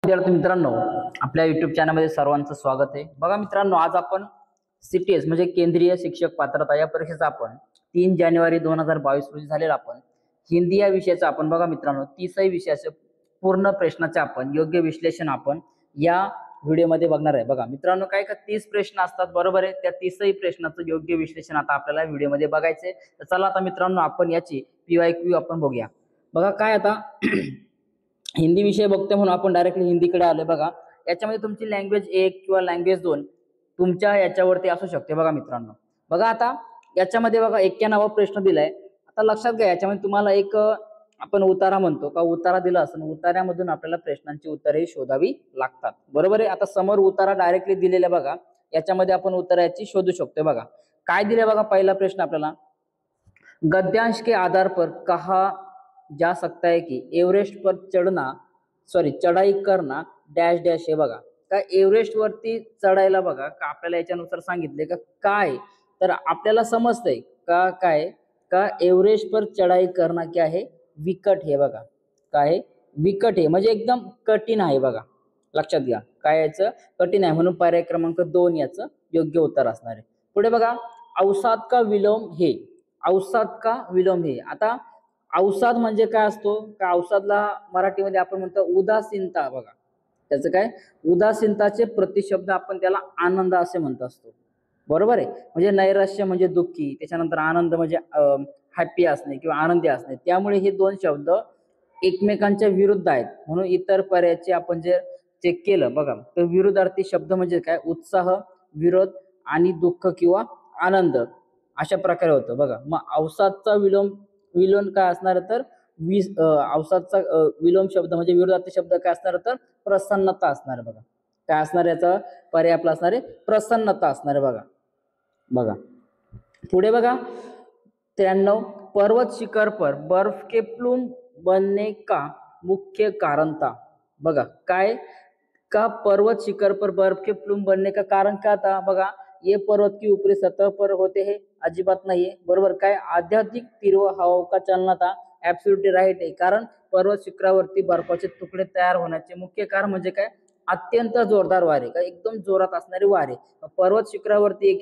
विद्यार्थी मित्रांनो, आपल्या युट्यूब चॅनलमध्ये सर्वांचं स्वागत आहे। बघा मित्रांनो, आज आपण सीटीएस म्हणजे केंद्रीय शिक्षक पात्रता या परीक्षेचा आपण 3 जानेवारी 2022 रोजी झालेला आपण हिंदी या विषयाचा आपण बघा मित्रांनो 30 विषयाचे पूर्ण प्रश्नाचे आपण योग्य विश्लेषण आपण या व्हिडिओमध्ये बघणार आहे। बघा मित्रांनो, काय का 30 प्रश्न असतात, बरोबर आहे। त्या 30 प्रश्नाचं योग्य विश्लेषण आता आपल्याला व्हिडिओमध्ये बघायचे। तर चला आता मित्रांनो, आपण याची PYQ आपण बघूया। बघा काय आता हिंदी विषय बघते म्हणून आपण डायरेक्टली हिंदीकडे आलोय। बघा याच्यामध्ये तुमची लँग्वेज 1 किंवा लँग्वेज 2 तुमच्या याच्यावरती असू शकते। बघा मित्रांनो, बघा आता याच्यामध्ये बघा 91वा प्रश्न दिलाय। आता लक्षात घ्या, याच्यामध्ये तुम्हाला एक आपण उतारा म्हणतो का, उतारा दिला असेल, उतार्यामधून आपल्याला प्रश्नांची उत्तरे शोधावी लागतात, बरोबर आहे। आता समोर उतारा डायरेक्टली दिलेला बघा, याच्यामध्ये आपण उत्तराची शोधू शकतो। बघा काय दिले बघा, पहिला प्रश्न आपल्याला, गद्यांश के आधार पर कहा जा सकता है कि एव्हरेस्ट पर चढाई करना डॅश डॅश हे बघा का एव्हरेस्ट वरती चढायला बघा का आपल्याला याच्यानुसार सांगितले का काय, तर आपल्याला समजतंय का काय का एव्हरेस्ट पर चढाई करना क्या है, विकट हे बघा काय विकट आहे म्हणजे एकदम कठीण आहे। बघा लक्षात घ्या, काय याचं कठीण आहे, म्हणून पर्याय क्रमांक 2 याचं योग्य उत्तर असणार आहे। पुढे बघा, अवसाद का विलोम हे, अवसाद का विलोम हे। आता अवसाद म्हणजे काय असतो का, अवसादला मराठीमध्ये आपण म्हणतो उदासीनता। बघा त्याचं काय, उदासीनताचे प्रतिशब्द आपण त्याला आनंद असे म्हणत असतो, बरोबर आहे। म्हणजे नैराश्य म्हणजे दुःखी, त्याच्यानंतर आनंद म्हणजे हॅपी असणे किंवा आनंदी असणे, त्यामुळे हे दोन शब्द एकमेकांच्या विरुद्ध आहेत, म्हणून इतर पर्यायाचे आपण जे चेक केलं बघा, तर विरुद्धार्थी शब्द म्हणजे काय, उत्साह, विरोध आणि दुःख किंवा आनंद अशा प्रकारे होतं। बघा मग अवसादचा विलोम काय असणार, तर अवसादचा विलोम शब्द म्हणजे विरोधार्थी शब्द काय असणार, तर प्रसन्नता असणार। बघा काय असणार, याचा पर्याय आपला असणार आहे प्रसन्नता असणार आहे। बघा पुढे बघा 93, पर्वत शिखर पर बर्फ के प्लूम बनने का मुख्य कारण था। बघा काय का पर्वत शिखर पर बर्फ के प्लूम बनने का कारण क्या था। बघा ये पर्वत की ऊपरी सतह पर होते हैं, अजिबात नहीं है, बरोबर। काय आध्यात्मिक तीव्र हवाओं का चलना था, ऍब्सोल्युटली राईट आहे। कारण पर्वत शिखरावरती बर्फाचे तुकडे तयार होण्याचे मुख्य कारण म्हणजे काय, अत्यंत जोरदार वारे, काय एकदम जोरात असणारे वारे। पर्वत शिखरावरती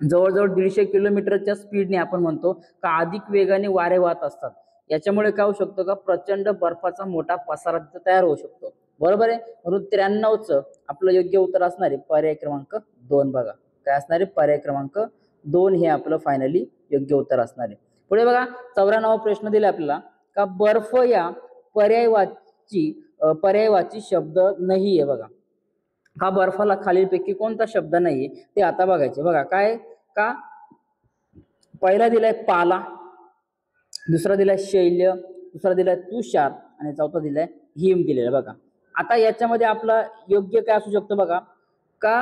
जवळजवळ 150 किलोमीटरच्या स्पीडने आपण म्हणतो का अधिक वेगाने वारे वाहत असतात। याच्यामुळे काय होऊ शकतो का, प्रचंड बर्फाचा मोठा पसारा तयार होऊ शकतो, बरोबर आहे। म्हणून 93चं आपलं योग्य उत्तर असणार आहे पर्याय क्रमांक 2। बघा काय असणार आहे, पर्याय क्रमांक 2 हे आपलं फायनली योग्य उत्तर असणार आहे। पुढे बघा 94वा प्रश्न दिला आपल्याला का बर्फ या पर्यायवाची शब्द नाही आहे। बघा हा बर्फाला खालीलपैकी कोणता शब्द नाहीये ते आता बघायचे। बघा काय का, पहिला दिलाय पाला, दुसरा दिलाय शैल्य, दुसरा दिलाय तुषार आणि चौथा दिलाय हिम दिलेला। बघा आता याच्यामध्ये आपला योग्य काय असू शकतो बघा का,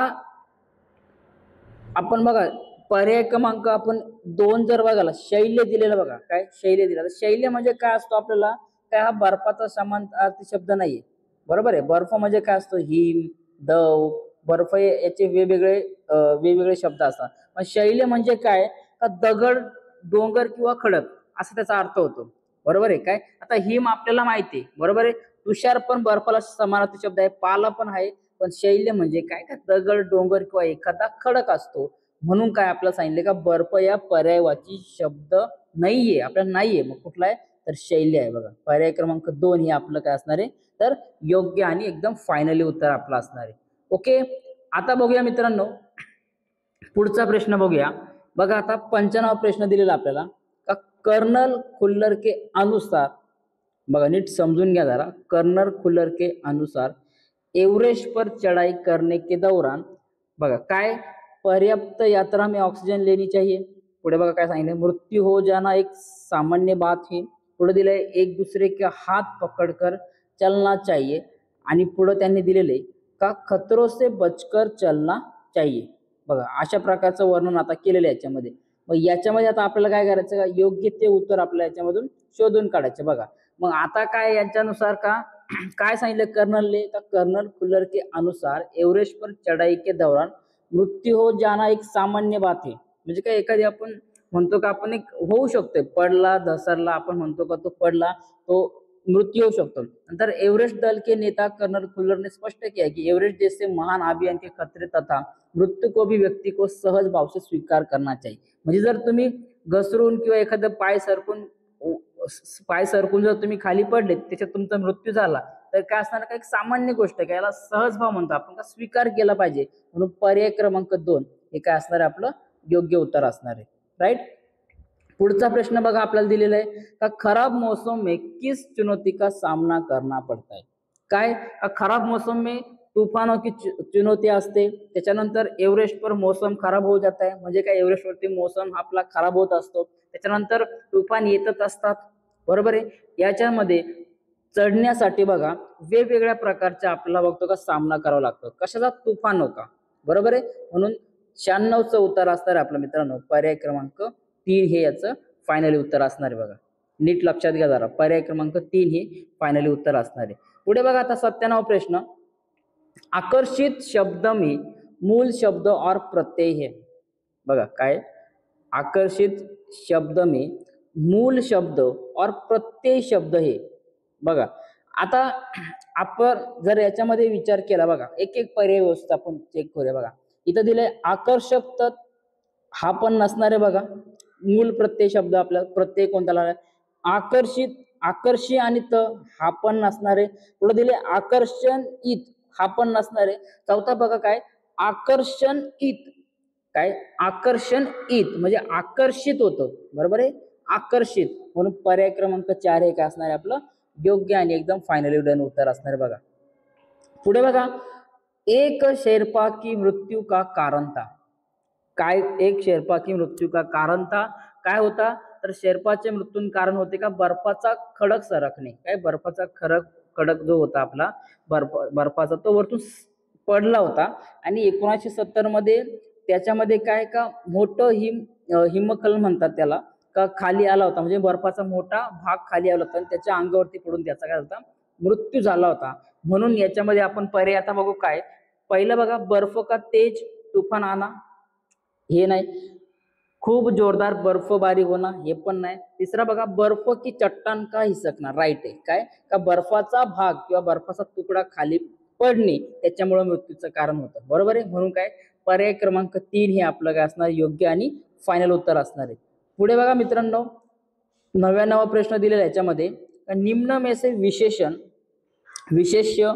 आपण बघा पर्याय क्रमांक आपण 2 जर बघाला शैल्य दिलेलं, बघा काय शैल्य दिला, तर शैल्य म्हणजे काय असतो आपल्याला काय, हा बर्फाचा समानार्थी शब्द नाहीये, बरोबर आहे। बर्फ म्हणजे काय असतो, हिम, दव, बर्फ याचे वेगवेगळे शब्द असतात। पण शैल्य म्हणजे काय का, दगड, डोंगर किंवा खडक असा त्याचा अर्थ होतो, बरोबर आहे। काय आता हिम आपल्याला माहिती आहे, बरोबर आहे। तुषार पण बर्फाला समानार्थी शब्द आहे, पाला पण आहे, पण शैल्य म्हणजे काय का दगड, डोंगर किंवा एखादा खडक असतो। म्हणून काय आपल्याला सांगितले का बर्फ या पर्यायवाची शब्द नाहीये, आपल्याला नाहीये, मग कुठला आहे, तर शैल्य आहे। बघा पर्याय क्रमांक 2 हे आपलं काय असणार आहे, तर योग्य आणि एकदम फायनली उत्तर आपलं असणार आहे। ओके, आता बघूया मित्रांनो पुढचा प्रश्न बघूया। बघा आता 95वा प्रश्न दिलेला आपल्याला का कर्नल खुल्लर के अनुसार, बघा नीट समजून घ्या जरा, कर्नल खुल्लर के अनुसार एवरेस्ट पर चढ़ाई करने के दौरान बघा काय, पर्याप्त यात्रा में ऑक्सीजन लेनी चाहिए। पुढे बघा काय सांगितलं, मृत्यू हो जाना एक सामान्य बात है। पुढे दिलंय एक दूसरे के हाथ पकडकर चलना चाहिए, आणि पुढे त्यांनी दिलेले का खतरों से बचकर चलना चाहिए। बघा अशा प्रकारचं वर्णन आता केलेलं आहे याच्यामध्ये। मग याच्यामध्ये आता आपल्याला काय करायचं का, योग्य ते उत्तर आपल्याला याच्यामधून शोधून काढायचे। बघा मग आता काय यांच्यानुसार का काय सांगितलं कर्नलने, का कर्नल खुल्लर के अनुसार एवरेस्ट पर चढ़ाई के दौरान मृत्यू हो जाना एक सामान्य बात है। म्हणजे काय, एखादी आपण म्हणतो का आपण एक होऊ शकते, पडला, धसरला, आपण म्हणतो का तो पडला, तो मृत्यु हो शकतो। नंतर एवरेस्ट दल के नेता कर्नल फुलर ने स्पष्ट किया कि एवरेस्ट जैसे महान अभियान के खतरे तथा मृत्यू को भी व्यक्ति को सहज भाव से स्वीकार करना चाहिए। म्हणजे जर तुम्ही घसरून किंवा एखादं पाय सरकून जर तुम्ही खाली पडले, त्याच्यात तुमचा मृत्यू झाला, तर काय असणार, का एक सामान्य गोष्ट आहे, याला सहज भाव म्हणतो आपण, का स्वीकार केला पाहिजे। म्हणून पर्याय क्रमांक 2 हे काय असणार आहे, आपलं योग्य उत्तर असणार आहे। राईट। पुढचा प्रश्न बघा आपल्याला दिलेला आहे, का खराब मौसम में किस चुनौती का सामना करना पड़ता है। काय, खराब मौसम में तूफानों की चुनौती असते, त्याच्यानंतर एव्हरेस्ट पर मौसम खराब हो जाता है, म्हणजे काय एव्हरेस्ट वरती मौसम आपला खराब होत असतो, त्याच्यानंतर तुफान येतच असतात, बरोबर आहे। याच्यामध्ये चढण्यासाठी बघा वेगवेगळ्या प्रकारच्या आपल्याला बघतो का सामना करावा लागतो, कशाचा, तुफान का, बरोबर आहे। म्हणून 96चं उत्तर असणार आहे आपल्या मित्रांनो, पर्याय क्रमांक 3 हे याचं फायनली उत्तर असणार आहे। बघा नीट लक्षात घ्या जरा, पर्याय क्रमांक 3 हे फायनली उत्तर असणार आहे। पुढे बघा आता 97 प्रश्न, आकर्षित शब्द में मूल शब्द और प्रत्यय है। बघा काय, आकर्षित शब्द में मूल शब्द और प्रत्यय शब्द है। बघा आता आपण जर याच्यामध्ये विचार केला, बघा एक एक पर्याय व्यवस्थित आपण चेक करूया। बघा इथं दिलंय आकर्षक, तर हा पण नसणार आहे। बघा मूल प्रत्यय शब्द आपला प्रत्यय कोणता लागला, आकर्षित, आकर्षी आणि त हा पण नसणार आहे। पुढे दिले आकर्षण इत, हा पण नसणार आहे। चौथा बघा काय, आकर्षण इत, काय आकर्षण इत म्हणजे आकर्षित होतं, बरोबर आहे, आकर्षित। म्हणून पर्याय क्रमांक 4 हे काय असणार आहे, आपलं योग्य आणि एकदम फायनली डन उत्तर असणार आहे। बघा पुढे बघा, एक शेर्पा की मृत्यू का कारण था। काय, एक शेर्पा की मृत्यू का कारण था, काय होता, तर शेर्पाचे मृत्यू कारण होते का बर्फाचा खडक सरकणे। काय, बर्फाचा खडक जो होता आपला बर्फाचा, तो वरतून पडला होता आणि 1970 मध्ये त्याच्यामध्ये काय का मोठं हिमस्खलन म्हणतात त्याला, का खाली आला होता, म्हणजे बर्फाचा मोठा भाग खाली आला होता आणि त्याच्या अंगावरती पडून त्याचा काय होता, मृत्यू झाला होता। म्हणून याच्यामध्ये आपण पर्याय आता बघू, काय पहिलं बघा, बर्फ का तेज तूफान आना, हे नाही। खूप जोरदार बर्फबारी होना, हे पण नाही। तिसरा बघा, बर्फ की चट्टान का हिसकना, राईट आहे। काय, का बर्फाचा भाग किंवा बर्फाचा तुकडा खाली पडणे त्याच्यामुळे मृत्यूचं कारण होतं, बरोबर आहे। म्हणून काय पर्याय क्रमांक 3 हे आपलं काय असणार, योग्य आणि फायनल उत्तर असणार आहे। पुढे बघा मित्रांनो 99वा प्रश्न दिलेला याच्यामध्ये, निम्न में से विशेष्य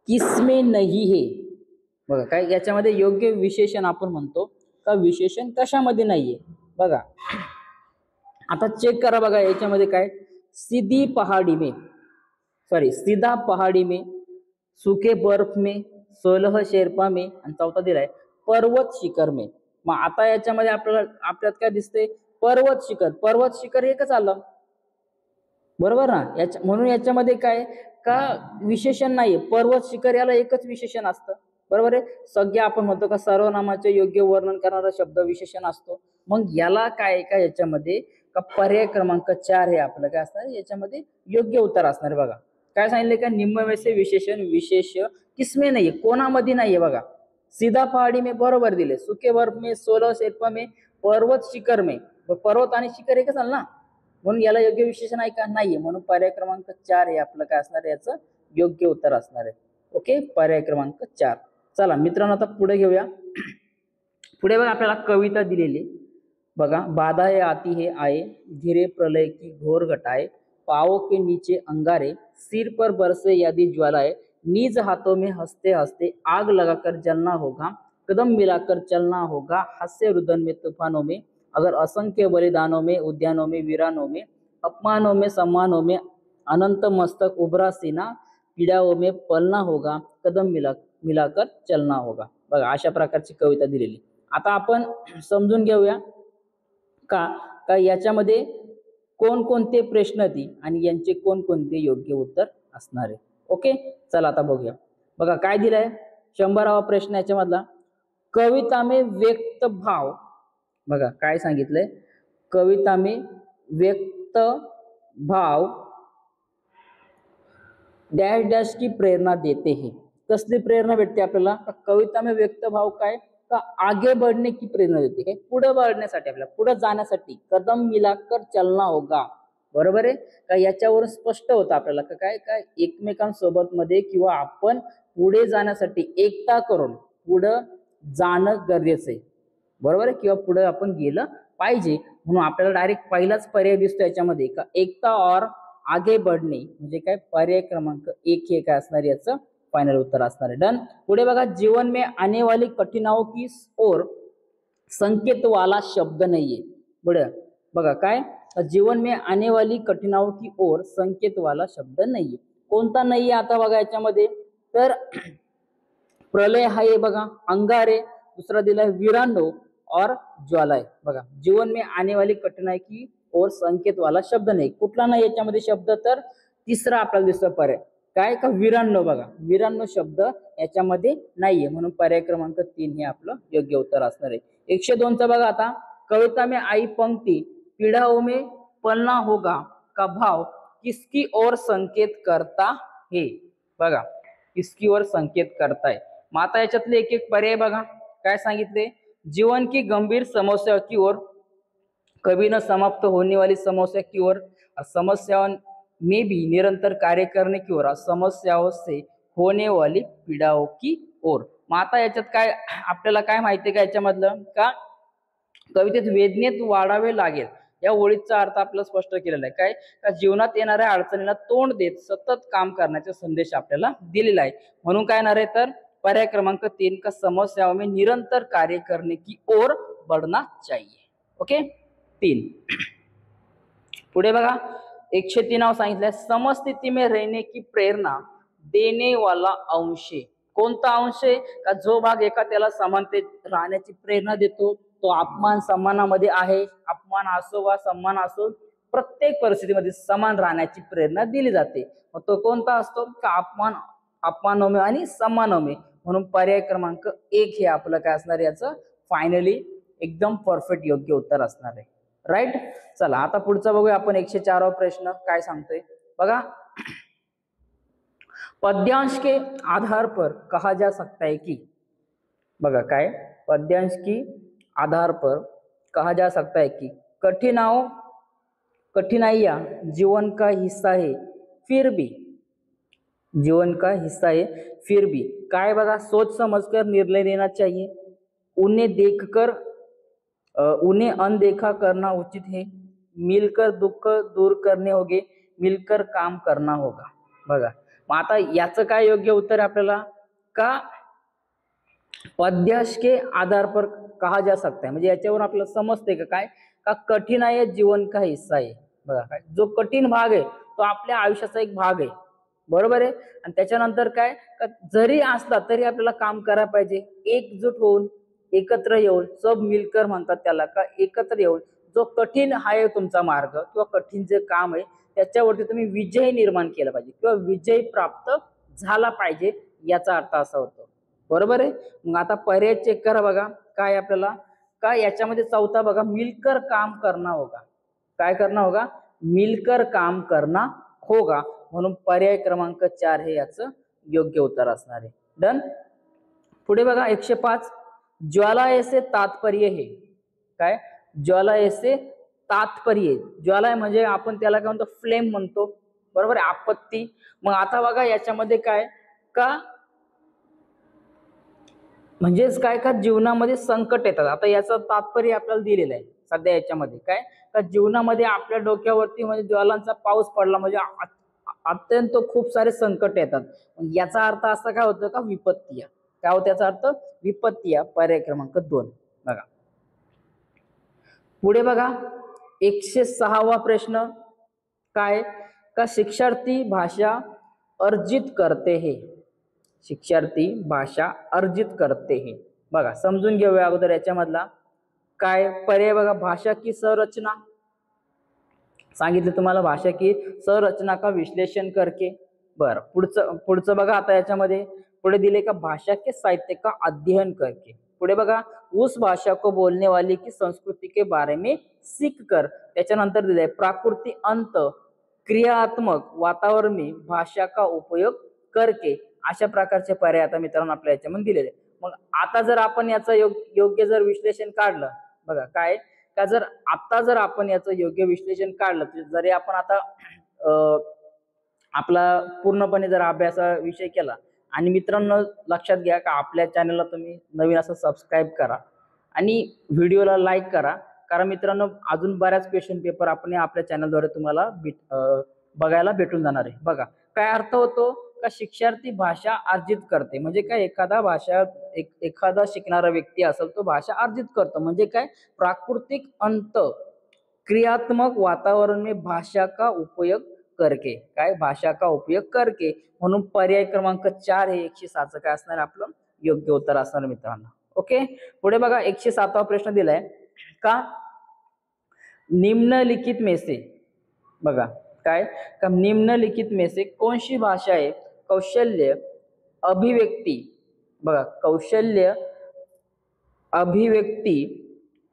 किसमें नहीं है। बघा काय, याच्यामध्ये योग्य विशेषण आपण म्हणतो का विशेषण कशामध्ये नाहीये। बघा आता चेक करा, बघा याच्यामध्ये काय, सीधा पहाड़ी में, सूखे बर्फ में, 16 शेर्पा में, आणि चौथा दिलाय पर्वत शिखर में। मग आता याच्यामध्ये आपल्यात काय दिसते, पर्वत शिखर एकच आलं, बरोबर ना। म्हणून याच्यामध्ये काय का विशेषण नाहीये, पर्वत शिखर याला एकच विशेषण असतं, बरोबर आहे। सगळे आपण म्हणतो का सर्वनामाचे योग्य वर्णन करणारा शब्द विशेषण असतो। मग याला काय का याच्यामध्ये का पर्याय क्रमांक 4 हे आपलं काय असणार, याच्यामध्ये योग्य उत्तर असणार आहे। बघा काय सांगितले, का निम्न में से विशेष्य किसमें नाहीये, कोणामध्ये नाहीये। बघा सीधा पहाड़ी में बरोबर दिले, सूखे बर्फ में, 16 शेर्पा में, पर्वत शिखर में, पर्वत आणि शिखर एकच आलं ना, म्हणून याला योग्य विशेषण आहे का, नाहीये। म्हणून पर्याय क्रमांक 4 हे आपलं काय असणार आहे, याचं योग्य उत्तर असणार आहे। ओके, पर्याय क्रमांक 4। चला मित्रांनो आता पुढे घेऊया। पुढे बघा आपल्याला कविता दिलेली, बघा बाधाएं आती है आए, धीरे प्रलय की घोर घटाए, पाँव के नीचे अंगारे, सिर पर बरसे यदि ज्वालाएं, निज हाथों में हंसते हंसते आग लगाकर जलना होगा, कदम मिलाकर चलना होगा, हास्य रुदन में तूफानों में, अगर असंख्य बलिदानों में, उद्यानों में, वीरानों में, अपमानों में, सम्मानों में, अनंत मस्तक उभरा सीना, पीड़ाओं में पलना होगा, कदम मिलाकर चलना होगा। बघा अशा प्रकारची कविता दिलेली। आता आपण समजून घेऊया का याच्यामध्ये कोणकोणते प्रश्न आहेत आणि यांचे कोणकोणते योग्य उत्तर असणार आहे। ओके, चला आता बघूया। बघा काय दिलंय 100वा प्रश्न याच्यामधला, कविता में व्यक्त भाव। बघा काय सांगितलंय, कविता में व्यक्त भाव डैश डैश की प्रेरणा देते हैं। कसली प्रेरणा भेटते आपल्याला, कविता में व्यक्त भाव काय का आगे बढ़ने की प्रेरणा देते, काय पुढे बढ़ण्यासाठी, आपल्याला पुढे जाण्यासाठी, कदम मिलाकर चलना होगा, बरोबर आहे का? याच्यावरून स्पष्ट होतं आपल्याला का काय काय एकमेकांसोबत मध्ये किंवा आपण पुढे जाण्यासाठी एकता करून पुढं जाणं गरजेचं आहे, बरोबर आहे, किंवा पुढे आपण गेलं पाहिजे. म्हणून आपल्याला डायरेक्ट पहिलाच पर्याय दिसतो याच्यामध्ये का एकता और आगे बढ़ने, म्हणजे काय पर्याय क्रमांक 1 हे काय असणार याचं फायनल उत्तर असणार आहे. डन. पुढे बघा, जीवन में आने वाली कठिनाइयों की ओर संकेत वाला शब्द नाहीये. पुढे बघा काय, जीवन में आने वाली कठिनाइयों की ओर संकेत वाला शब्द नाहीये. कोणता नाहीये आता बघा याच्यामध्ये, तर प्रलय आहे बघा, अंगारे, दूसरा दिला है वीरांडो और ज्वाला आहे. बघा, जीवन में आने वाली कठिनाई की ओर संकेत वाला शब्द नाही. कुठला नाही याच्यामध्ये शब्द, तर तिसरा आपल्याला दिसतो पर्याय काय का वीरांडो. बघा, वीरांडो शब्द याच्यामध्ये नाहीये, म्हणून पर्याय क्रमांक 3 हे आपलं योग्य उत्तर असणार आहे. 102 चा बघा आता, कविता में आई पंक्ति पीढ़ाओं में पलना होगा का भाव किसकी ओर संकेत करता है. बघा, किसकी ओर संकेत करताय. मग आता याच्यातले एक एक पर्याय बघा काय सांगितले, जीवन की गंभीर समस्या की ओर, कभी न समाप्त होने वाली समस्या की ओर, समस्याओं में भी निरंतर कार्य करने की ओर, समस्याओं से होने वाली पीड़ाओं की ओर. मग आता याच्यात काय आपल्याला काय माहितीये का याच्यामधलं का, कवितेत वेदनेत वाढावे लागेल या ओळीचा अर्थ आपल्याला स्पष्ट केलेला आहे काय का, जीवनात येणाऱ्या अडचणीला तोंड देत सतत काम करण्याचा संदेश आपल्याला दिलेला आहे. म्हणून काय येणार आहे, तर पर्याय क्रमांक 3 का समस्याओं में निरंतर कार्य करने की ओर बढ़ना चाहिए. ओके, 3. पुढे बघा, 103 सांगितलंय, समस्थिती में रहने की प्रेरणा देने वाला अंश. कोणता अंश आहे का, जो भाग एखाद्याला समानतेत राहण्याची प्रेरणा देतो, तो अपमान सन्मानामध्ये आहे, अपमान असो वा सन्मान असो, प्रत्येक परिस्थितीमध्ये समान राहण्याची प्रेरणा दिली जाते. मग तो कोणता असतो का, अपमानोमे आणि सम्मानोमे. म्हणून पर्याय क्रमांक 1 हे आपलं काय असणार याचं फायनली एकदम परफेक्ट योग्य उत्तर असणार आहे. राईट. चला आता पुढचा बघूया आपण. 104वा प्रश्न काय सांगतोय बघा, पद्यांश के आधार पर कहा जा सकता है कि. बघा काय, पद्यांश की आधार पर कहा जा सकता है कि कठिनाइयां जीवन का हिस्सा है फिर भी, जीवन का हिस्सा है फिर भी काय बघा, सोच समझकर निर्णय लेना चाहिए, उन्हें अनदेखा करना उचित है, मिलकर दुःख दूर करने होगे, मिलकर काम करना होगा. बघा, मग आता याचं काय योग्य उत्तर आहे आपल्याला का, पद्यांश के आधार पर कहा जा सकता है, म्हणजे याच्यावर आपल्याला समजते का काय का, कठिनाई जीवन का हिस्सा आहे. बघा काय, जो कठीण भाग आहे तो आपल्या आयुष्याचा एक भाग आहे, बरोबर आहे. आणि त्याच्यानंतर काय का, जरी असला तरी आपल्याला काम करायला पाहिजे, एकजूट होऊन एकत्र येऊन, सब मिलकर म्हणतात त्याला का, एकत्र येऊन जो कठीण आहे तुमचा मार्ग किंवा कठीण जे काम आहे त्याच्यावरती तुम्ही विजय निर्माण केला पाहिजे किंवा विजय प्राप्त झाला पाहिजे, याचा अर्थ असा होतो, बरोबर आहे. मग आता पर्याय चेक करा बघा काय आपल्याला का, याच्यामध्ये चौथा बघा, मिलकर काम करना होगा. काय करना होगा, मिलकर काम करना होगा. म्हणून पर्याय क्रमांक 4 हे याचं योग्य उत्तर असणार आहे. डन. पुढे बघा 105, ज्वाला ऐसे तात्पर्य है काय, ज्वाला ऐसे तात्पर्य, ज्वाला म्हणजे आपण त्याला काय म्हणतो, फ्लेम म्हणतो, बरोबर आहे, आपत्ती. मग आता बघा याच्यामध्ये काय का, म्हणजेच काय का, जीवनामध्ये संकट येतात. आता याचं तात्पर्य आपल्याला दिलेलं आहे सध्या याच्यामध्ये काय का, जीवनामध्ये आपल्या डोक्यावरती म्हणजे ज्वालांचा पाऊस पडला म्हणजे अत्यंत खूप सारे संकट येतात. याचा अर्थ असा काय होतं का, विपत्ती. काय होतं याचा अर्थ, विपत्ती. पर्याय क्रमांक 2. बघा पुढे बघा 106वा प्रश्न काय का, शिक्षार्थी भाषा अर्जित करते हैं, शिक्षार्थी भाषा अर्जित करते हैं. बघा समजून घेऊया अगोदर याच्यामधला काय पर्याय बघा, भाषा की संरचना सांगितलं तुम्हाला, भाषा की संरचना का विश्लेषण करके. बरं, पुढचं बघा आता याच्यामध्ये पुढे दिले का, भाषा के साहित्य का अध्ययन करके. पुढे बघा, उस भाषा को बोलने वाली की संस्कृती के बारे में सीख कर. त्याच्यानंतर दिले प्राकृती अंत क्रियात्मक वातावरण में भाषा का उपयोग करके. अशा प्रकारचे पर्याय आता मित्रांनो आपल्या याच्यामध्ये दिलेले. मग आता जर आपण याचं योग्य जर विश्लेषण काढलं बघा काय जर आता जर आपण याचं योग्य विश्लेषण काढलं, जरी आपण आता आपला पूर्णपणे जर अभ्यासाविषयी केला, आणि मित्रांनो लक्षात घ्या का आपल्या चॅनलला तुम्ही नवीन असं सबस्क्राईब करा आणि व्हिडिओला लाईक करा, कारण मित्रांनो अजून बऱ्याच क्वेश्चन पेपर आपण आपल्या चॅनलद्वारे तुम्हाला बघायला भेटून जाणार आहे. बघा काय अर्थ होतो का शिक्षार्थी भाषा अर्जित करते, म्हणजे काय एखादा शिकणारा व्यक्ती असेल तो भाषा अर्जित करतो, म्हणजे काय प्राकृतिक अंत क्रियात्मक वातावरण में भाषा का उपयोग करके, काय भाषा का उपयोग करके, म्हणून पर्याय क्रमांक 4 हे 107 काय असणार आपलं योग्य उत्तर असणार मित्रांनो. ओके, पुढे बघा 107वा प्रश्न दिलाय का निम्नलिखित में से, बघा काय का निम्नलिखित में से कौन सी भाषा है कौशल्य अभिव्यक्ति, बघा कौशल्य अभिव्यक्ति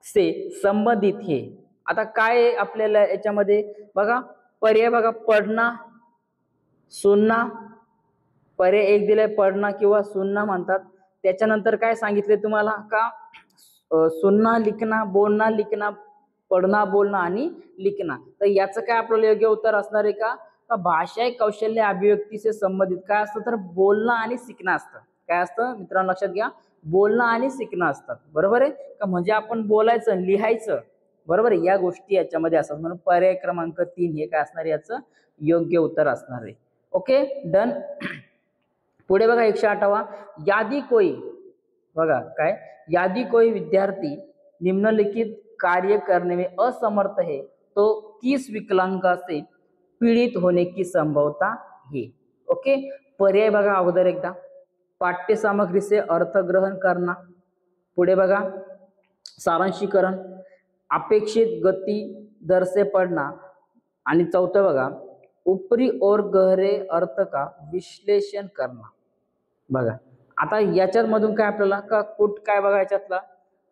से संबंधित है. आता काय आपल्याला याच्यामध्ये बघा पर्याय बघा पढ़ना सुनना, पर्याय एक दिलाय पढ़ना किंवा सुनना म्हणतात. त्याच्यानंतर काय सांगितले तुम्हाला का सुनना लिखना बोलना लिखना पढ़ना बोलना आणि लिखना. तर याचं काय आपल्याला योग्य उत्तर असणार आहे का भाषा कौशल्य अभिव्यक्ती से संबंधित काय असतं तर बोलणं आणि शिकणं असतं. काय असतं मित्रांनो लक्षात घ्या, बोलणं आणि शिकणं असतात. बरोबर आहे का, म्हणजे आपण बोलायचं लिहायचं, बरोबर आहे, या गोष्टी याच्यामध्ये असतात. म्हणून पर्याय क्रमांक 3 हे काय असणार याचं योग्य उत्तर असणार आहे. Okay done. पुढे बघा 108वा यादी कोई, बघा काय यादी कोई विद्यार्थी निम्नलिखित कार्य करने में असमर्थ है तो किस विकलांग से पीड़ित होने की संभावना है. ओके, पर्याय बघा अगोदर एकदा पाठ्य सामग्री से अर्थ ग्रहण करना, पुढे बघा सारांशीकरण, अपेक्षित गति दर से पढ़ना, आणि चौथं बघा ऊपरी और गहरे अर्थ का विश्लेषण करना. बघा आता याच्यात मधून काय आपल्याला का काय बघा याच्यातला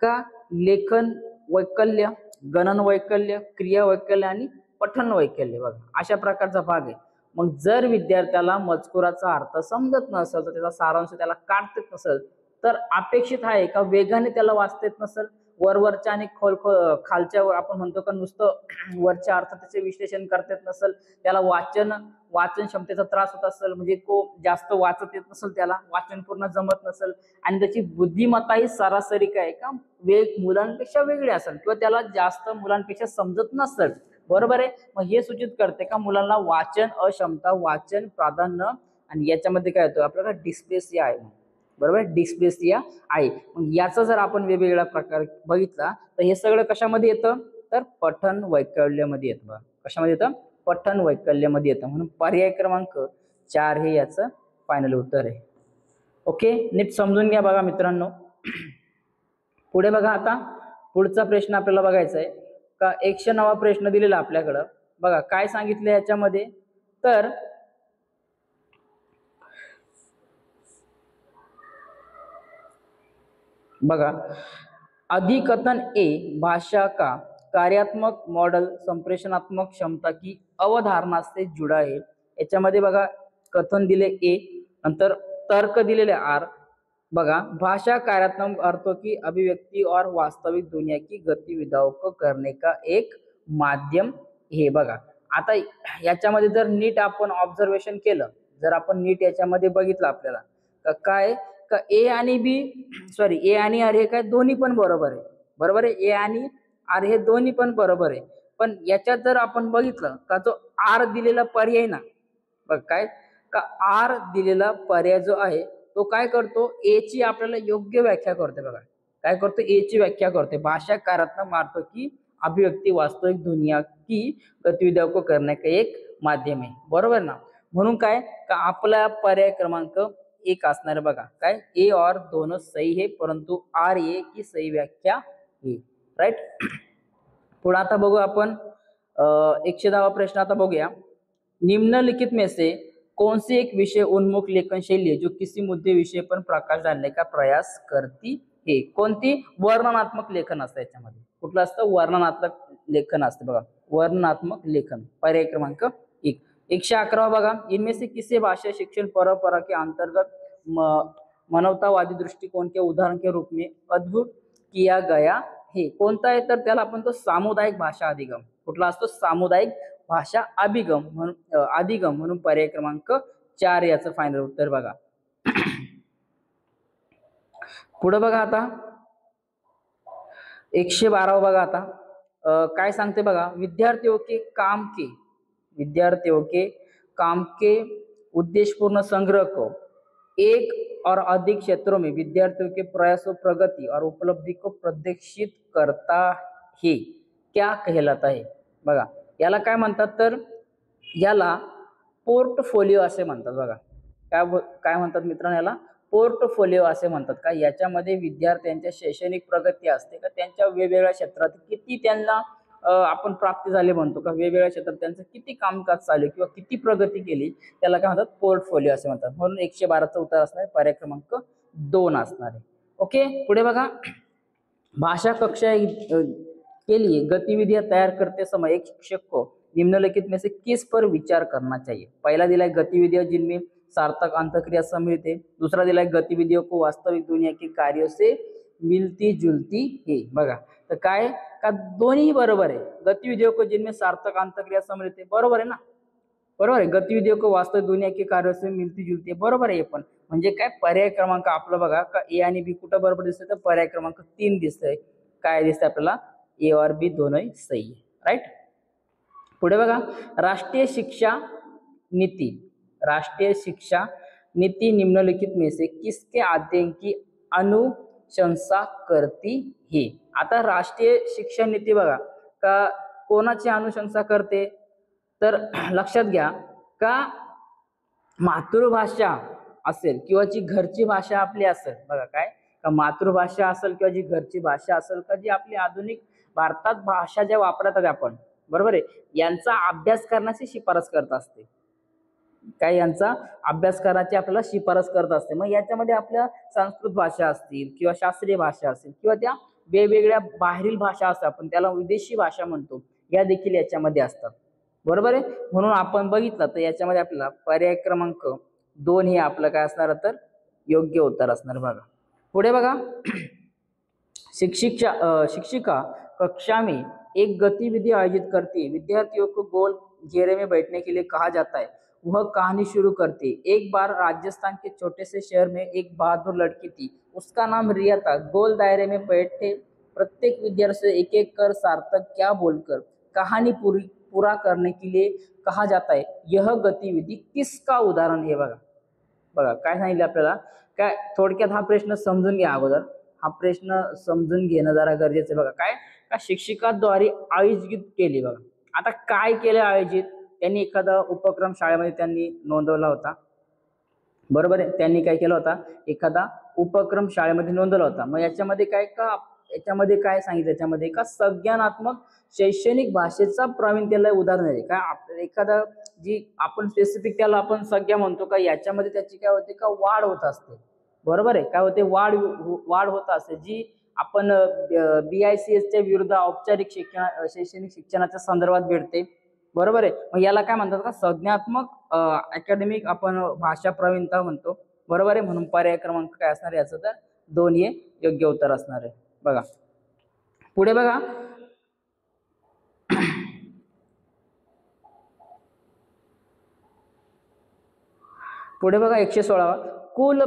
का लेखन वैकल्य, गणन वैकल्य, क्रिया वैकल्य आणि पठन वैकल्य, बघा अशा प्रकारचा भाग आहे. मग जर विद्यार्थ्याला मजकुराचा अर्थ समजत नसेल तर त्याचा सारांश त्याला काढता येत नसेल तर अपेक्षित आहे का वेगाने त्याला वाचता येत नसेल, वरवरच्या आणि खालच्या आपण म्हणतो का नुसतं वरच्या अर्थ त्याचे विश्लेषण करता येत नसेल, त्याला वाचन क्षमतेचा त्रास होत असेल, म्हणजे जास्त वाचत येत नसेल, त्याला वाचन पूर्ण जमत नसेल आणि त्याची बुद्धिमत्ता ही सरासरी काय का मुलांपेक्षा वेगळी असेल किंवा त्याला जास्त मुलांपेक्षा समजत नसेल, बरोबर आहे. मग हे सूचित करते का मुलांना वाचन अक्षमता, वाचन प्राधान्य, आणि याच्यामध्ये काय होतं आपल्याला डिस्प्लेसिया आहे, बरोबर डिस्प्लेसिया आहे. मग याचा जर आपण वेगवेगळ्या प्रकार बघितला तर हे सगळं कशामध्ये येतं तर पठन वैकल्यमध्ये येतं. कशामध्ये येतं पठन वैकल्यमध्ये येतं. म्हणून पर्याय क्रमांक 4 हे याचं फायनल उत्तर आहे. ओके, नीट समजून घ्या बघा मित्रांनो. पुढे बघा आता पुढचा प्रश्न आपल्याला बघायचा आहे का 109वा प्रश्न दिलेला आपल्याकडं. बघा काय सांगितलं याच्यामध्ये तर बघा अधिकथन ए भाषा का कार्यात्मक मॉडल संप्रेषणात्मक क्षमता की अवधारणा से जुड़ा है. याच्यामध्ये बघा कथन दिले ए, नंतर तर्क दिलेले आर. बघा भाषा कार्यात्मक अर्थों की अभिव्यक्ति और वास्तविक दुनिया की गतिविधियों को करने का एक माध्यम हे. बघा आता याच्यामध्ये जर नीट आपण ऑब्झर्वेशन केलं, जर आपण नीट याच्यामध्ये बघितलं आपल्याला काय का ए आणि आर हे काय दोन्ही पण बरोबर आहे, बरोबर आहे, ए आणि आर हे दोन्ही पण बरोबर आहे. पण याच्यात जर आपण बघितलं का जो आर दिलेला पर्याय ना, बघ काय का आर दिलेला पर्याय जो आहे तो काय करतो ए ची आपल्याला योग्य व्याख्या करते. बघा काय करतो ए ची व्याख्या करते भाषा कार्यात्मक अर्थों की अभिव्यक्ति वास्तविक दुनिया की गतिविधियों को करने का एक माध्यम आहे, बरोबर ना. म्हणून काय का आपला पर्याय क्रमांक 1 असणार आहे. बघा काय ए और दोनों सही है परंतु आर ए की सही व्याख्या है, राइट. पुढे आता बघू आपण 110वा प्रश्न आता बघूया. निम्नलिखित में से कौन सी एक विषय उन्मुख लेखन शैली है जो किसी मुद्दे विषय पर प्रकाश डालने का प्रयास करती है. कोणती वर्णनात्मक लेखन असतं याच्यामध्ये, कुठलं असतं वर्णनात्मक लेखन असतं. बघा वर्णनात्मक लेखन पर्याय क्रमांक 1. 111 बघा इनमें से किसी भाषा शिक्षण परंपरा के अंतर्गत मानवतावादी दृष्टिकोण के उदाहरण के रूप में अद्भुत किया गया हे कोणता आहे तर त्याला आपण तो सामुदायिक भाषा अधिगम. कुठला असतो? सामुदायिक भाषा अभिगम म्हणून अधिगम म्हणून पर्याय क्रमांक 4 याचं फायनल उत्तर बघा. पुढे बघा आता 112 बघा आता काय सांगते बघा. विद्यार्थियों के काम के उद्देश्यपूर्ण संग्रह को एक और अधिक क्षेत्रों में विद्यार्थियों के प्रयासों, प्रगति और उपलब्धि को प्रदर्शित करता है क्या कहलाता है. बघा याला काय म्हणतात तर याला पोर्टफोलिओ असे म्हणतात. बघा काय म्हणतात मित्रांनो, याला पोर्टफोलिओ असे म्हणतात. का याच्यामध्ये विद्यार्थ्यांच्या शैक्षणिक प्रगती असते का त्यांच्या वेगवेगळ्या क्षेत्रात किती त्यांना आपण प्राप्ती झाली म्हणतो का वेगवेगळ्या क्षेत्रात त्यांचं किती कामकाज चालू किंवा किती प्रगती केली त्याला काय म्हणतात? पोर्टफोलिओ असे म्हणतात. म्हणून 112चं उत्तर असणार आहे पर्याय क्रमांक 2 असणार आहे. ओके पुढे बघा. भाषा कक्षा के लिए गतिविधियां तैयार करते समय एक शिक्षक को निम्नलिखित में से किस पर विचार करना चाहिए. पहला दिला है गतिविधियां जिनमें सार्थक अंतःक्रिया सम्मिलित है. दूसरा दिला है गतिविधियों को वास्तविक दुनिया के कार्यों से मिलती जुलती है. बघा तर काय का दोन्ही बरोबर आहे. गतिविधियों को जिनमें सार्थक अंतःक्रिया सम्मिलित है बरोबर आहे ना, बरोबर आहे. गतिविधियों को वास्तविक दुनिया के कार्यों से मिलती जुलती है बरोबर आहे. पण म्हणजे काय पर्याय क्रमांक आपलं बघा का ए आणि बी कुठं बरोबर दिसतंय तर पर्याय क्रमांक 3 दिसतंय. काय दिसतंय आपल्याला? ए और बी दोनों सही है. राइट. पुढे बघा. राष्ट्रीय शिक्षा नीति निम्नलिखित में से किसके अध्ययन की अनुशंसा करती है. आता राष्ट्रीय शिक्षा नीती बघा का कोणाची अनुशंसा करते तर लक्षात घ्या का मातृभाषा असेल किंवा जी घरची भाषा आपली असेल. बघा काय का मातृभाषा असेल किंवा जी घरची भाषा असेल का जी आपली आधुनिक भारतात भाषा ज्या वापरतात आपण बरोबर आहे यांचा अभ्यास करण्याची शिफारस करत असते. काय यांचा अभ्यास करायची आपल्याला शिफारस करत असते. मग याच्यामध्ये आपल्या संस्कृत भाषा असतील किंवा शास्त्रीय भाषा असतील किंवा त्या वेगवेगळ्या बाहेरील भाषा असतात आपण त्याला विदेशी भाषा म्हणतो या देखील याच्यामध्ये असतात. बरोबर आहे. म्हणून आपण बघितलं तर याच्यामध्ये आपल्याला पर्याय क्रमांक 2 हे आपलं काय असणार तर योग्य उत्तर असणार. बघा पुढे बघा. शिक्षिका कक्षा में एक गतिविधि आयोजित करती है. विद्यार्थियों को गोल घेरे में बैठने के लिए कहा जाता है. वह कहानी शुरू करती. एक बार राजस्थान के छोटे से शहर में एक बहादुर लड़की थी. उसका नाम रिया था. गोल दायरे में बैठे प्रत्येक विद्यार्थी से एक एक कर सार्थक क्या बोलकर कहानी पूरा करने के लिए कहा जाता है. यह गतिविधि किसका उदाहरण है. बघा बघा काय सांगितलं आपल्याला. काय थोडक्यात हा प्रश्न समजून घ्या. अगोदर हा प्रश्न समजून घेणं जरा गरजेचं आहे. बघा काय का शिक्षिकाद्वारे आयोजित केली. बघा आता काय केलं आयोजित. त्यांनी एखादा उपक्रम शाळेमध्ये त्यांनी नोंदवला होता. बरोबर आहे. त्यांनी काय केला होता एखादा उपक्रम शाळेमध्ये नोंदवला होता. मग याच्यामध्ये काय का याच्यामध्ये काय सांगितलं याच्यामध्ये का संज्ञानात्मक शैक्षणिक भाषेचा प्रावीण्य त्याला उदाहरण आहे. काय एखादा जी आपण स्पेसिफिक त्याला आपण संज्ञा म्हणतो का याच्यामध्ये त्याची काय होते का वाढ होत असते. बरोबर आहे. काय होते वाढ होत असते जी आपण BICS च्या विरुद्ध औपचारिक शैक्षणिक शिक्षणाच्या संदर्भात भेटते. बरोबर आहे. मग याला काय म्हणतात का संज्ञात्मक अकॅडमिक आपण भाषा प्रवीणता म्हणतो. बरोबर आहे. म्हणून पर्याय क्रमांक काय असणार याचं तर 2 हे योग्य उत्तर असणार आहे. बघा पुढे बघा. पुढे बघा 116 कुल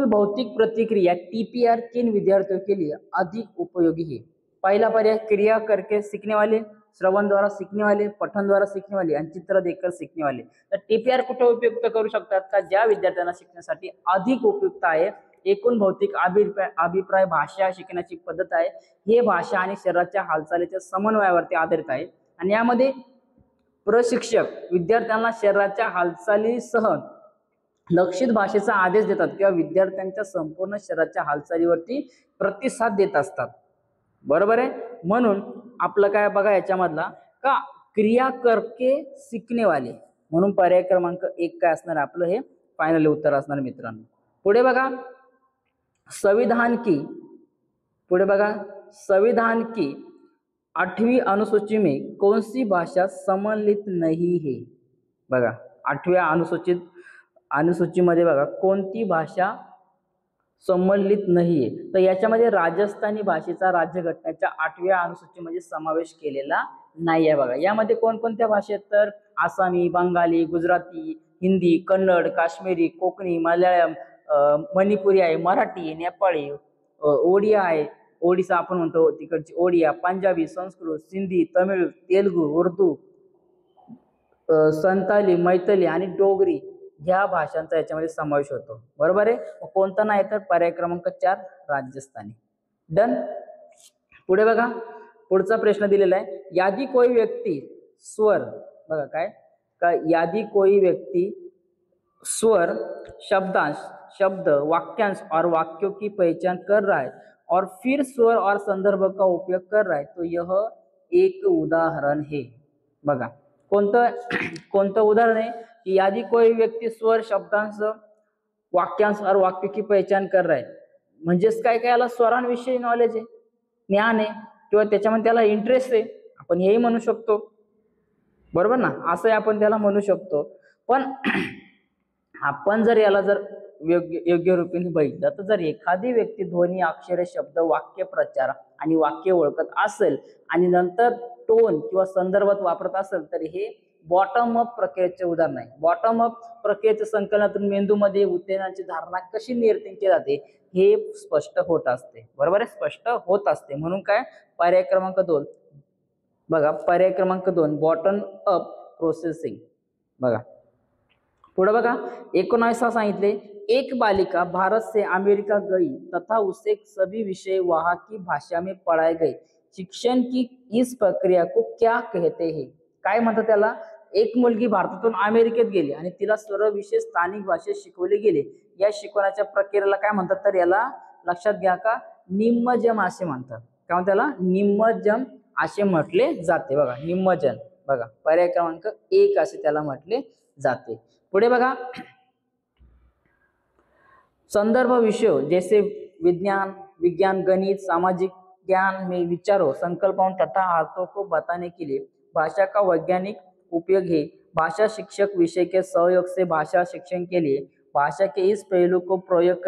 भौतिक प्रतिक्रिया TPR किन विद्यार्थियों के लिए अधिक उपयोगी है. पहला पर्याय क्रिया करके सीखने वाले, श्रवण द्वारा सीखने वाले, पठन द्वारा सीखने वाले आणि चित्र देखकर सीखने वाले. तर TPR कुठे उपयुक्त करू शकतात का ज्या विद्यार्थ्यांना शिकण्यासाठी अधिक उपयुक्त आहे. एकूण भौतिक अभिप्राय भाषा शिकण्याची पद्धत आहे. हे भाषा आणि शरीराच्या हालचालीच्या समन्वयावरती आधारित आहे आणि यामध्ये प्रशिक्षक विद्यार्थ्यांना शरीराच्या हालचालीसह लक्षित भाषेचा आदेश देतात किंवा विद्यार्थ्यांच्या संपूर्ण शरीराच्या हालचालीवरती प्रतिसाद देत असतात. बरोबर आहे. म्हणून आपलं काय बघा याच्यामधला का क्रिया करके सीखने वाले म्हणून पर्याय क्रमांक 1 काय असणार आपलं हे फायनल उत्तर असणार मित्रांनो. पुढे बघा संविधान की 8वीं अनुसूची में कौन सी भाषा सम्मिलित नहीं है. बघा 8व्या अनुसूचीमध्ये बघा कोणती भाषा संमलित नाहीये. तर याच्यामध्ये राजस्थानी भाषेचा राज्यघटनेच्या 8व्या अनुसूचीमध्ये समावेश केलेला नाही आहे. बघा यामध्ये कोणकोणत्या भाषेत, तर आसामी, बंगाली, गुजराती, हिंदी, कन्नड, काश्मीरी, कोकणी, मल्याळम, मणिपुरी आहे, मराठी आहे, नेपाळी, ओडिया आहे, ओडिसा आपण म्हणतो तिकडची ओडिया, पंजाबी, संस्कृत, सिंधी, तमिळ, तेलुगू, उर्दू, संताली, मैथली आणि डोगरी ह्या भाषांचा याच्यामध्ये समावेश होतो. बरोबर आहे. कोणता नाही तर पर्याय क्रमांक 4 राजस्थानी. डन. पुढे बघा, पुढचा प्रश्न दिलेला आहे, यादी कोई व्यक्ती स्वर, बघा काय का, यादी कोई व्यक्ती स्वर, शब्दांश, शब्द, वाक्यांश और वाक्यों की पहचान कर रहा है और फिर स्वर और संदर्भ का उपयोग कर रहा है, तो यह एक उदाहरण है. बघा कोणतं कोणतं उदाहरण आहे की यादी कोई व्यक्ती स्वर, शब्दांश, वाक्यांश और वाक्य की पहचान कर रहा है. म्हणजेच काय काय, याला स्वरांविषयी नॉलेज आहे, ज्ञान आहे किंवा त्याच्यामध्ये त्याला इंटरेस्ट आहे, आपण हेही म्हणू शकतो. बरोबर ना, असंही आपण त्याला म्हणू शकतो. पण आपण जर याला जर योग्य रूपाने बघितलं तर जर एखादी व्यक्ती ध्वनी, अक्षरे, शब्द, वाक्य प्रचार आणि वाक्य ओळखत असेल आणि नंतर टोन किंवा संदर्भात वापरत असेल तर हे बॉटम अप प्रक्रियेचे उदाहरण आहे. बॉटम अप प्रक्रियेच्या संकलनातून मेंदूमध्ये उत्तेजनाची धारणा कशी निर्मिती केली जाते हे स्पष्ट होत असते. बरोबर आहे, स्पष्ट होत असते. म्हणून काय, पर्याय क्रमांक 2 बघा, पर्याय क्रमांक 2 बॉटम अप प्रोसेसिंग. बघा पुढे बघा, 19 सांगितले, एक बालिका भारत से अमेरिका गई तथा उसे सभी विषय वहां की भाषा में पढ़ाए गए, शिक्षण की इस प्रक्रिया को क्या कहते हैं. काय म्हणतात त्याला, एक मुलगी भारतातून अमेरिकेत गेली आणि तिला सर्व विषय स्थानिक भाषेत शिकवले गेले. या शिकवण्याच्या प्रक्रियेला काय म्हणतात, तर याला लक्षात घ्या का, निम्मजम असे म्हणतात. काय म्हणतात त्याला, निम्मजम असे म्हटले जाते. बघा निम्मजन, बघा पर्याय क्रमांक 1 असे त्याला म्हटले जाते. पुढे बघा, संदर्भ विषयों जैसे विज्ञान, गणित, सामाजिक ज्ञान में विचारों, संकल्पों तथा अर्थों को बताने के लिए भाषा का वैज्ञानिक उपयोग है. भाषा शिक्षक विषय के सहयोग से भाषा शिक्षण के लिए भाषा के इस पहलू को प्रयोग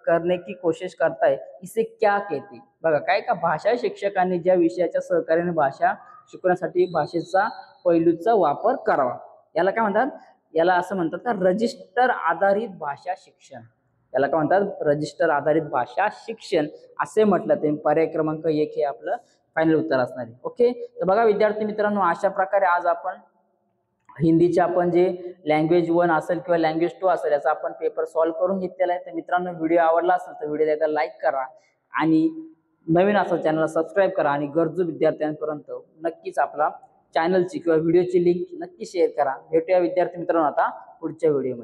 करने की कोशिश करता है, इसे क्या कहते. बघा काय का, भाषा शिक्षकांनी ज्या विषयाच्या सहकार्याने भाषा शिकवण्यासाठी भाषेचा पैलूचा वापर करावा, याला काय म्हणतात, याला असं म्हणतात का, रजिस्टर आधारित भाषा शिक्षण. याला काय म्हणतात, रजिस्टर आधारित भाषा शिक्षण असे म्हटलं. ते पर्याय क्रमांक 1 हे आपलं फायनल उत्तर असणार आहे. ओके, तर बघा विद्यार्थी मित्रांनो, अशा प्रकारे आज आपण हिंदीचे आपण जे लँग्वेज 1 असेल किंवा लँग्वेज 2 असेल याचा आपण पेपर सॉल्व्ह करून घेतलेला आहे. तर मित्रांनो, व्हिडिओ आवडला असेल तर व्हिडिओला एकदा लाईक करा आणि नवीन असेल चॅनलला सबस्क्राईब करा आणि गरजू विद्यार्थ्यांपर्यंत नक्कीच आपला चॅनलची किंवा व्हिडिओची लिंक नक्की शेअर करा. भेटूया विद्यार्थी मित्रांनो आता पुढच्या व्हिडिओमध्ये.